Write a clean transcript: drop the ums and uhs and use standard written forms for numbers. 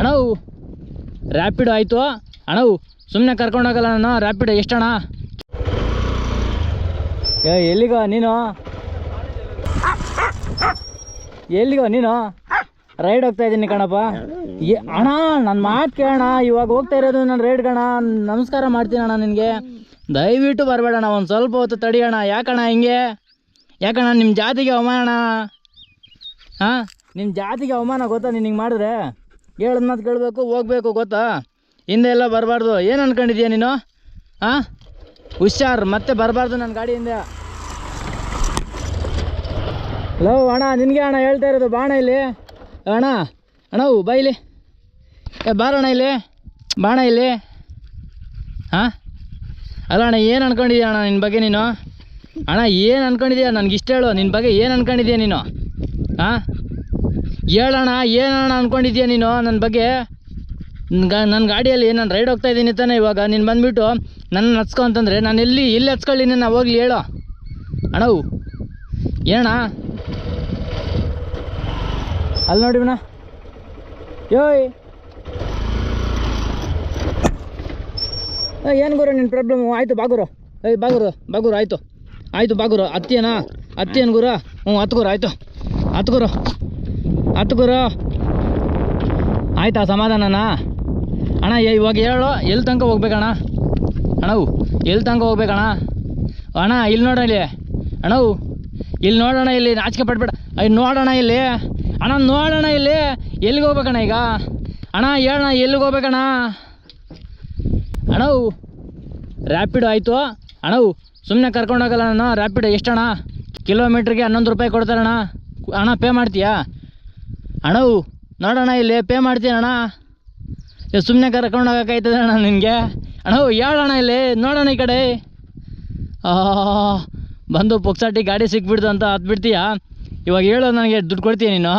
ಅಣ್ಣವು ರ್ಯಾಪಿಡೋ ಆಯಿತು ಅಣ್ಣವು ಸುಮ್ಮನೆ ಕರ್ಕೊಂಡೋಗಲ್ಲ ನಾನು. ರ್ಯಾಪಿಡೋ ಎಷ್ಟಣ್ಣ? ಎಲ್ಲಿಗೋ ನೀನು? ಎಲ್ಲಿಗೋ ನೀನು? ರೈಡ್ ಹೋಗ್ತಾ ಇದ್ದೀನಿ ಕಣಪ್ಪ. ಅಣ್ಣ ನನ್ನ ಮಾತು ಕೇಳೋಣ, ಇವಾಗ ಹೋಗ್ತಾ ಇರೋದು ನಾನು ರೈಡ್ ಕಣ. ನಮಸ್ಕಾರ ಮಾಡ್ತೀನಿ ಅಣ್ಣ ನಿನಗೆ. ದಯವಿಟ್ಟು ಬರಬೇಡಣ್ಣ, ಒಂದು ಸ್ವಲ್ಪ ಹೊತ್ತು ತಡಿಯೋಣ. ಯಾಕಣ್ಣ ಹಿಂಗೆ? ಯಾಕಣ್ಣ ನಿಮ್ಮ ಜಾತಿಗೆ ಅವಮಾನ? ಹಾಂ, ನಿಮ್ಮ ಜಾತಿಗೆ ಅವಮಾನ ಗೊತ್ತಾ ನೀನು ಹಿಂಗೆ ಮಾಡಿದ್ರೆ? ಹೇಳೋದು ಮಾತು ಕೇಳಬೇಕು, ಹೋಗ್ಬೇಕು ಗೊತ್ತಾ? ಹಿಂದೆ ಎಲ್ಲ ಬರಬಾರ್ದು. ಏನು ಅಂದ್ಕೊಂಡಿದ್ದೀಯ ನೀನು? ಹಾಂ, ಹುಷಾರ್, ಮತ್ತೆ ಬರಬಾರ್ದು ನನ್ನ ಗಾಡಿಯಿಂದ. ಹಲೋ ಅಣ್ಣ, ನಿನಗೆ ಅಣ್ಣ ಹೇಳ್ತಾ ಇರೋದು, ಬಾಣ ಇಲ್ಲಿ ಅಣ್ಣ. ಅಣ್ಣವು ಬಾ ಇಲ್ಲಿ, ಬಾರಣ್ಣ ಇಲ್ಲಿ, ಬಾಣ ಇಲ್ಲಿ. ಹಾಂ, ಅಲ್ಲ ಅಣ್ಣ, ಏನು ಅಂದ್ಕೊಂಡಿದ್ದೀಯ ಅಣ್ಣ ನಿನ್ನ ಬಗ್ಗೆ ನೀನು? ಅಣ್ಣ ಏನು ಅಂದ್ಕೊಂಡಿದ್ದೀಯ? ನನಗೆ ಇಷ್ಟ ಹೇಳು, ನಿನ್ನ ಬಗ್ಗೆ ಏನು ಅಂದ್ಕೊಂಡಿದ್ದೀಯ ನೀನು? ಹಾಂ, ಹೇಳೋಣ, ಏನಣ್ಣ ಅಂದ್ಕೊಂಡಿದ್ದೀಯ ನೀನು ನನ್ನ ಬಗ್ಗೆ? ನನ್ನ ಗಾಡಿಯಲ್ಲಿ ನಾನು ರೈಡ್ ಹೋಗ್ತಾ ಇದ್ದೀನಿ ತಾನೆ. ಇವಾಗ ನೀನು ಬಂದುಬಿಟ್ಟು ನನ್ನ ಹಚ್ಕೊ ಅಂತಂದರೆ ನಾನು ಎಲ್ಲಿ ಹಚ್ಕೊಳ್ಳಿ ನಾನು ಹೋಗ್ಲಿ ಹೇಳು ಅಣ್ಣವು. ಏನಣ್ಣ ಅಲ್ಲಿ ನೋಡಿ ಅಣ್ಣ, ಯೋಯ್ ಏನು ಗುರು ನಿನ್ನ ಪ್ರಾಬ್ಲಮ್ಮು? ಆಯಿತು ಬಾಗುರು, ಬಾಗುರು ಆಯಿತು ಆಯಿತು ಬಾಗುರು. ಹತ್ತಿಯನಾ? ಹತ್ತಿಯನ್ ಗುರು? ಹ್ಞೂ ಹತ್ತು ಆಯಿತು, ಹತ್ತು ಗುರು ಆಯಿತಾ? ಸಮಾಧಾನನಾ ಅಣ್ಣ? ಇವಾಗ ಹೇಳು, ಎಲ್ಲಿ ತನಕ ಹೋಗ್ಬೇಕಣ್ಣ? ಅಣ್ಣವು ಎಲ್ಲಿ ತನಕ ಹೋಗ್ಬೇಕಣ್ಣ? ಅಣ್ಣ ಇಲ್ಲಿ ನೋಡೋಣ, ಇಲ್ಲಿ ಅಣ್ಣವು ಇಲ್ಲಿ ನೋಡೋಣ, ಇಲ್ಲಿ ನಾಚಿಕೆ ಪಡ್ಬೇಡ. ನೋಡೋಣ ಇಲ್ಲಿ ಅಣ್ಣ, ನೋಡೋಣ ಇಲ್ಲಿ. ಎಲ್ಲಿಗೆ ಹೋಗ್ಬೇಕಣ್ಣ ಈಗ? ಅಣ್ಣ ಹೇಳಣ್ಣ, ಎಲ್ಲಿಗೆ ಹೋಗ್ಬೇಕಣ್ಣ? ಅಣ್ಣವು ರ್ಯಾಪಿಡೋ ಆಯಿತು ಅಣ್ಣವು ಸುಮ್ಮನೆ ಕರ್ಕೊಂಡೋಗಲ್ಲ ನಾನು. ರ್ಯಾಪಿಡೋ ಎಷ್ಟಣ್ಣ? ಕಿಲೋಮೀಟ್ರಿಗೆ 11 ರೂಪಾಯಿ ಕೊಡ್ತಾರಣ್ಣ. ಅಣ್ಣ ಪೇ ಮಾಡ್ತೀಯಾ? ಅಣ್ಣವು ನೋಡೋಣ ಇಲ್ಲಿ, ಪೇ ಮಾಡ್ತೀನಣ್ಣ. ಸುಮ್ಮನೆ ಕರ್ಕೊಂಡೋಗೋಕ್ಕಾಯ್ತದೆ ಅಣ್ಣ ನಿನಗೆ? ಅಣ್ಣವು ಹೇಳೋಣ ಇಲ್ಲಿ, ನೋಡೋಣ ಈ ಕಡೆ. ಬಂದು ಪುಕ್ಸಾಟಿ ಗಾಡಿ ಸಿಕ್ಬಿಡ್ತು ಅಂತ ಹತ್ಬಿಡ್ತೀಯಾ? ಇವಾಗ ಹೇಳೋ, ನನಗೆ ದುಡ್ಡು ಕೊಡ್ತೀಯ ನೀನು?